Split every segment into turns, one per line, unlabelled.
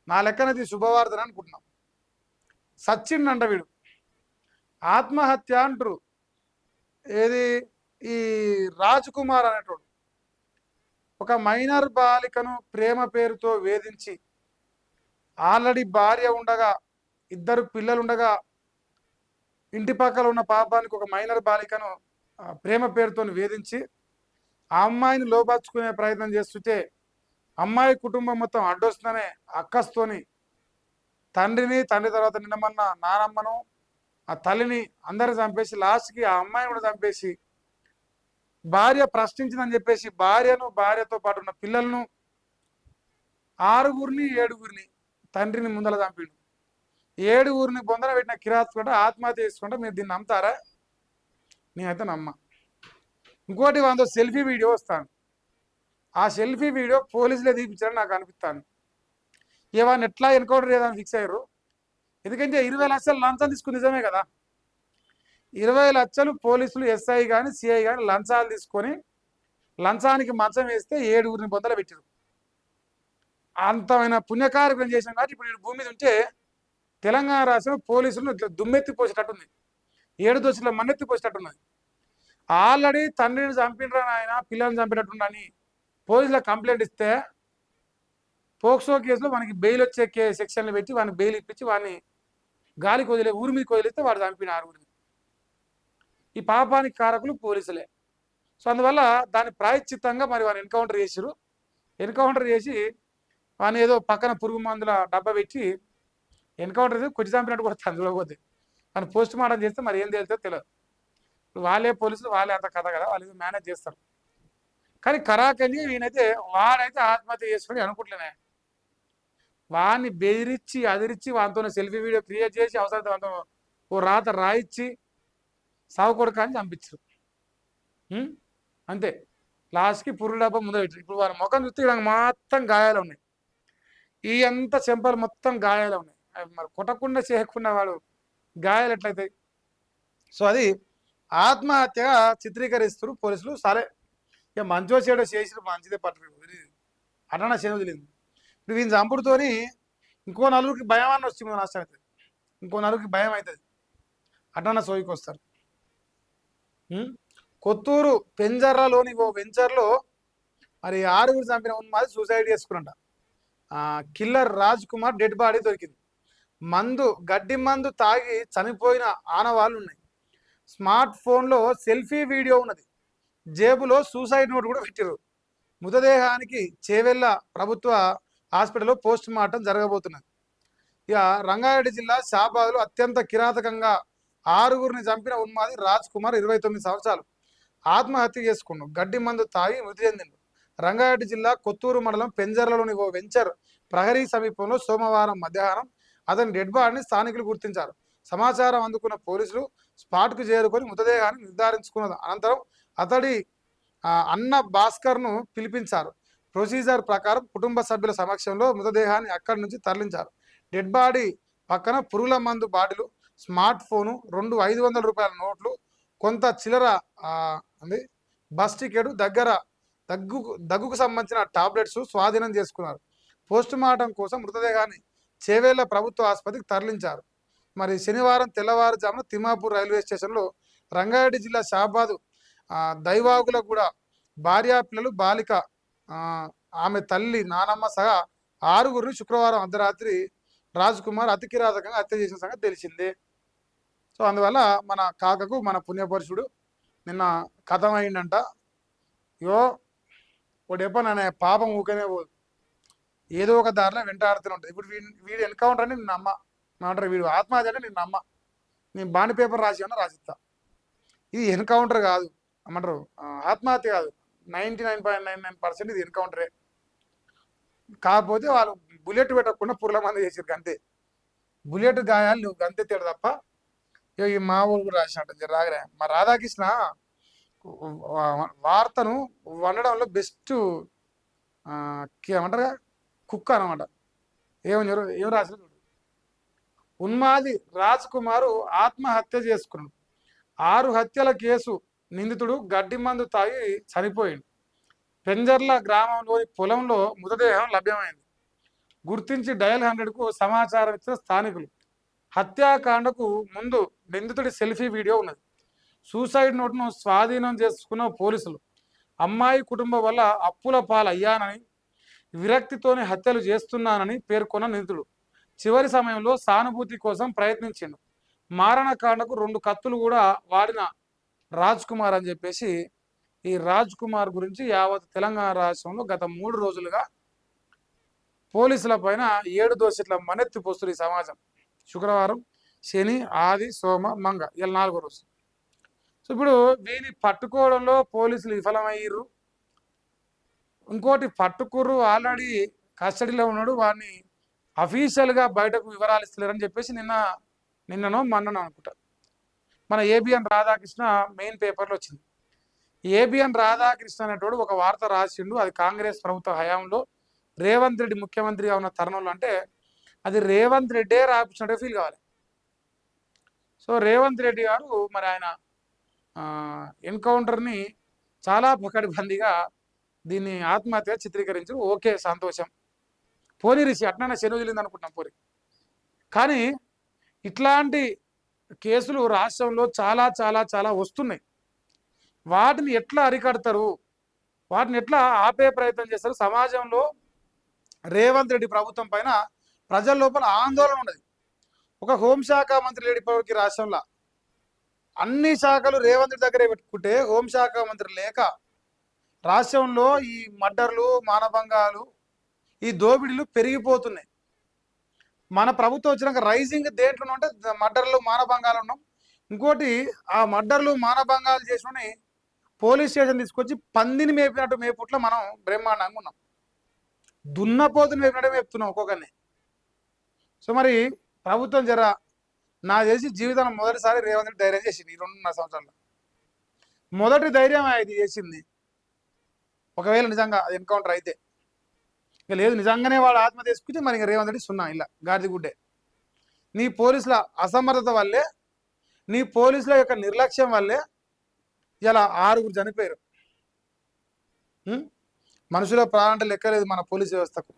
నా లెక్కనది శుభవార్తని అనుకుంటున్నాం. సచ్చిండంట వీడు, ఆత్మహత్య అంటారు. ఏది ఈ రాజ్ కుమార్ అనేటోడు ఒక మైనర్ బాలికను ప్రేమ పేరుతో వేధించి, ఆల్రెడీ భార్య ఉండగా, ఇద్దరు పిల్లలుండగా, ఇంటి పక్కల ఉన్న పాపానికి ఒక మైనర్ బాలికను ప్రేమ పేరుతో వేధించి ఆ అమ్మాయిని లోపరుచుకునే ప్రయత్నం చేస్తుంటే అమ్మాయి కుటుంబం మొత్తం అడ్డొస్తుందనే అక్కస్తోని తండ్రిని, తండ్రి తర్వాత నిన్నమన్న నానమ్మను, ఆ తల్లిని అందరిని చంపేసి లాస్ట్కి ఆ అమ్మాయిని కూడా చంపేసి భార్య ప్రశ్నించిందని చెప్పేసి భార్యను, భార్యతో పాటు ఉన్న పిల్లలను, 6గురిని 7గురిని తండ్రిని ముందల చంపిండు. 7గురిని బొందన పెట్టిన కిరాతకుంటే ఆత్మహత్య చేసుకుంటే మీరు దీన్ని నమ్ముతారా? నేనైతే నమ్మ. ఇంకోటి వందో సెల్ఫీ వీడియో వస్తాను. ఆ సెల్ఫీ వీడియో పోలీసులే తీపించారని నాకు అనిపిస్తాను. ఏమన్నా ఎట్లా ఎన్కౌంటర్ చేయడానికి ఫిక్స్ అయ్యారు. ఎందుకంటే 20 లక్షలు లంచం తీసుకుని నిజమే కదా. 20 లక్షలు పోలీసులు ఎస్ఐ కానీ సిఐ కానీ లంచాలు తీసుకొని లంచానికి మంచం వేస్తే 7గురిని బొందల పెట్టారు. అంతమైన పుణ్యకార్యం చేసినాం కాబట్టి ఇప్పుడు భూమి మీద ఉంటే తెలంగాణ రాష్ట్రం పోలీసులను ఇట్లా దుమ్మెత్తిపోసేటట్టుంది, 7 దోషుల మన్నెత్తిపోసేటట్టున్నది. ఆల్రెడీ తండ్రిని చంపినరా ఆయన, పిల్లల్ని చంపినట్టుండని పోలీసులకు కంప్లైంట్ ఇస్తే పోక్సో కేసులో మనకి బెయిల్ వచ్చే సెక్షన్లు పెట్టి వాడిని బెయిల్ ఇప్పించి వాడిని గాలికి వదిలే, ఊరి మీదకి వదిలేస్తే వాడు చంపిన 6గురిని. ఈ పాపానికి కారకులు పోలీసులే. సో అందువల్ల దాని ప్రాయశ్చిత్తంగా మరి వాడిని ఎన్కౌంటర్ చేసిరు. ఎన్కౌంటర్ చేసి వాడిని ఏదో పక్కన పురుగు మందుల డబ్బా పెట్టి ఎన్కౌంటర్ చేసి కొట్టి చంపినట్టు కూడా అందులోపోతే వాడిని పోస్ట్ మార్టం చేస్తే మరి ఏం తేలితే తెలియదు. వాళ్ళే పోలీసులు, వాళ్ళే అంత కథ కదా, వాళ్ళు ఏదో మేనేజ్ చేస్తారు. కానీ కరాకని ఈయనైతే వాడైతే ఆత్మహత్య చేసుకుని అనుకుంటలేనే, వాడిని బెదిరించి అదిరించి వాటితో సెల్ఫీ వీడియో క్రియేట్ చేసి అవసరం వాటితో ఓ రాత రాయిచ్చి సాగు కొడుకు అని చంపించరు. అంతే, లాస్ట్కి పురుగు డబ్బా ముందు పెట్టారు. ఇప్పుడు వారి ముఖం చూస్తే ఇక్కడ మొత్తం గాయాలు ఉన్నాయి, ఈ అంత చెంపలు మొత్తం గాయాలు ఉన్నాయి. మరి కొట్టకుండా చేయకుండా వాడు గాయాలు ఎట్లయితాయి? సో అది ఆత్మహత్యగా చిత్రీకరిస్తారు పోలీసులు. సరే ఇక మంచో చెడో చేసి మంచిదే పట్టరు అట్లా చేను వదిలింది. ఇప్పుడు వీని చంపుడుతోని ఇంకో నలుగురికి భయం అన్న వస్తుంది, నష్టం అవుతుంది. ఇంకో నలుగురికి భయం అవుతుంది, అట్లా సోయికి వస్తారు. కొత్తూరు పెంజర్రలోని ఓ వెంచర్లో మరి 6గురు చంపిన ఉన్మాది సూసైడ్ చేసుకున్నట. Killer Raj Kumar dead body దొరికింది. గడ్డి మందు తాగి చనిపోయిన ఆనవాళ్ళు ఉన్నాయి. స్మార్ట్ ఫోన్లో సెల్ఫీ వీడియో ఉన్నది. జేబులో సూసైడ్ నోట్ కూడా పెట్టారు. మృతదేహానికి చేవెళ్ళ ప్రభుత్వ హాస్పిటల్లో పోస్ట్ మార్టం జరగబోతున్నది. ఇక రంగారెడ్డి జిల్లా షాబాద్లో అత్యంత కిరాతకంగా 6గురిని చంపిన ఉన్మాది రాజ్ కుమార్ 29 సంవత్సరాలు ఆత్మహత్య చేసుకున్నాడు. గడ్డి మందు తాగి మృతి చెందిండు. రంగారెడ్డి జిల్లా కొత్తూరు మండలం పెంజర్లలోని ఓ వెంచర్ ప్రహరీ సమీపంలో సోమవారం మధ్యాహ్నం అతని డెడ్ బాడీని స్థానికులు గుర్తించారు. సమాచారం అందుకున్న పోలీసులు స్పాట్కు చేరుకొని మృతదేహాన్ని నిర్ధారించుకున్న అనంతరం అతడి అన్న భాస్కర్ను పిలిపించారు. ప్రొసీజర్ ప్రకారం కుటుంబ సభ్యుల సమక్షంలో మృతదేహాన్ని అక్కడి నుంచి తరలించారు. డెడ్ బాడీ పక్కన పురుగుల మందు బాటిలు, స్మార్ట్ ఫోను, 2 500 రూపాయల నోట్లు, కొంత చిల్లర బస్ టికెట్, దగ్గుకు సంబంధించిన టాబ్లెట్స్ స్వాధీనం చేసుకున్నారు. పోస్ట్ మార్టం కోసం మృతదేహాన్ని చేవేళ్ల ప్రభుత్వ ఆసుపత్రికి తరలించారు. మరి శనివారం తెల్లవారుజామున తిమ్మాపూర్ రైల్వే స్టేషన్లో రంగారెడ్డి జిల్లా షాబాదు దైవాగుల కూడా భార్యా పిల్లలు, బాలిక, ఆమె తల్లి, నానమ్మ సహా 6గురిని శుక్రవారం అర్ధరాత్రి రాజ్ కుమార్ అతి కిరాతకంగా హత్య చేసిన సంగతి తెలిసిందే. సో అందువల్ల మన కాకకు మన పుణ్యపరుషుడు నిన్న కథమైందంట. యో ఒకటి చెప్పనే పాపం ఊకనే పోదు, ఏదో ఒక దారిలో వెంటాడుతూనే ఉంటుంది. ఇప్పుడు వీడు ఎన్కౌంటర్ అని నిన్న అమ్మ అంటారు, వీడు ఆత్మహత్య అంటే నిన్న అమ్మ నేను బాండ్ పేపర్ రాసినా రాసిస్తా. ఇది ఎన్కౌంటర్ కాదు అమ్మంటారు, ఆత్మహత్య కాదు. 99.99% ఇది ఎన్కౌంటరే. కాకపోతే వాళ్ళు బుల్లెట్ పెట్టకుండా పుర్ల మంది చేసారు అంతే. బుల్లెట్ గాయాలు నువ్వు గంతే తేడు తప్ప. ఈ మా ఊరు కూడా రాసినట్టు రాగలే. మా రాధాకృష్ణ వార్తను వండడంలో బెస్ట్ ఏమంటారు కుక్క అనమాట. ఏం రాసిన చూడు. ఉన్మాది రాజ్ కుమారు ఆత్మహత్య చేసుకున్నాడు. 6 హత్యల కేసు నిందితుడు గడ్డి మందు తాగి చనిపోయిండు. పెంజర్ల గ్రామంలోని పొలంలో మృతదేహం లభ్యమైంది. గుర్తించి డయల్ 100కు సమాచారం ఇచ్చిన స్థానికులు. హత్యాకాండకు ముందు నిందితుడి సెల్ఫీ వీడియో ఉన్నది. సూసైడ్ నోట్ను స్వాధీనం చేసుకున్న పోలీసులు. అమ్మాయి కుటుంబం వల్ల అప్పుల పాలయ్యానని, విరక్తితోనే హత్యలు చేస్తున్నానని పేర్కొన్న నిందితుడు చివరి సమయంలో సానుభూతి కోసం ప్రయత్నించిండు. మారణకాండకు 2 కత్తులు కూడా వాడిన రాజ్ కుమార్ అని చెప్పేసి ఈ రాజ్ కుమార్ గురించి యావత్ తెలంగాణ రాష్ట్రంలో గత 3 రోజులుగా పోలీసుల పైన 7 దోషుల మనెత్తి పోస్తుంది ఈ సమాజం. శుక్రవారం, శని, ఆది, సోమ, మంగ ఇలా 4వ రోజు. సో ఇప్పుడు వీని పట్టుకోవడంలో పోలీసులు విఫలమయ్యారు. ఇంకోటి పట్టుకుర్రు, ఆల్రెడీ కస్టడీలో ఉన్నాడు, వాడిని అఫీషియల్గా బయటకు వివరాలు ఇస్తలేరని చెప్పేసి నిన్ననో మొన్ననో అనుకుంటా మన ఏబిఎన్ రాధాకృష్ణ మెయిన్ పేపర్లో వచ్చింది. ఏబిఎన్ రాధాకృష్ణ అనేటోడు ఒక వార్త రాసిండు. అది కాంగ్రెస్ ప్రభుత్వ హయాంలో రేవంత్ రెడ్డి ముఖ్యమంత్రిగా ఉన్న తరుణంలో, అంటే అది రేవంత్ రెడ్డే రాపించినట్టు ఫీల్ కావాలి. సో రేవంత్ రెడ్డి గారు మరి ఆయన ఎన్కౌంటర్ని చాలా పకడ్బందీగా దీన్ని ఆత్మహత్య చిత్రీకరించారు. ఓకే, సంతోషం. పోనీ రిషి అట్లనే శని వదిలింది అనుకుంటున్నాం పోనీ. కానీ ఇట్లాంటి కేసులు రాష్ట్రంలో చాలా చాలా చాలా వస్తున్నాయి. వాటిని ఎట్లా అరికడతారు, వాటిని ఎట్లా ఆపే ప్రయత్నం చేస్తారు? సమాజంలో రేవంత్ రెడ్డి ప్రభుత్వం పైన ప్రజల లోపల ఆందోళన ఉన్నది. ఒక హోంశాఖ మంత్రి లేడు ఇప్పటివరకు రాష్ట్రంలో. అన్ని శాఖలు రేవంత్ రెడ్డి దగ్గరే పెట్టుకుంటే హోంశాఖ మంత్రి లేక రాష్ట్రంలో ఈ మర్డర్లు, మానభంగాలు, ఈ దోపిడీలు పెరిగిపోతున్నాయి. మన ప్రభుత్వం వచ్చినాక రైజింగ్ దేంట్లో అంటే మర్డర్లు, మానభంగాలు ఉన్నాం. ఇంకోటి ఆ మర్డర్లు, మానభంగాలు చేసుకుని పోలీస్ స్టేషన్ తీసుకొచ్చి పందిని మేపినట్టు మేపుట్లో మనం బ్రహ్మాండంగా ఉన్నాం. దున్నపోతుని మేపినట్టు మేపుతున్నాం ఒక్కొక్కరిని. సో మరి ప్రభుత్వం నా చేసి జీవితంలో మొదటిసారి రేవంత్ రెడ్డి ధైర్యం చేసింది ఈ 2.5 సంవత్సరాల్లో. మొదటి ధైర్యం ఇది చేసింది. ఒకవేళ నిజంగా అది ఎన్కౌంటర్ అయితే, ఇక లేదు నిజంగానే వాడు ఆత్మ తీసుకుంటే మరి ఇంకా రేవంత్ రెడ్డి సున్నా, ఇలా గాడిది గుడ్డే. నీ పోలీసుల అసమర్థత వల్లే, నీ పోలీసుల యొక్క నిర్లక్ష్యం వల్లే ఇలా 6గురు చనిపోయారు. మనుషుల ప్రాణాలంటే లెక్కలేదు మన పోలీస్ వ్యవస్థకు.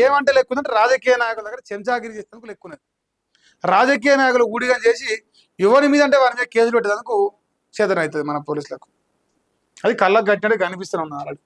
ఏమంటే లెక్కుందంటే రాజకీయ నాయకుల దగ్గర చెంచాగిరి చేసేందుకు లెక్కున్నది. రాజకీయ నాయకులు ఊడిగా చేసి ఎవరి మీద అంటే వారి మీద కేసులు పెట్టేందుకు చేతనవుతుంది మన పోలీసులకు. అది కళ్ళకు కట్టినట్టు కనిపిస్తున్నాం ఆల్రెడీ.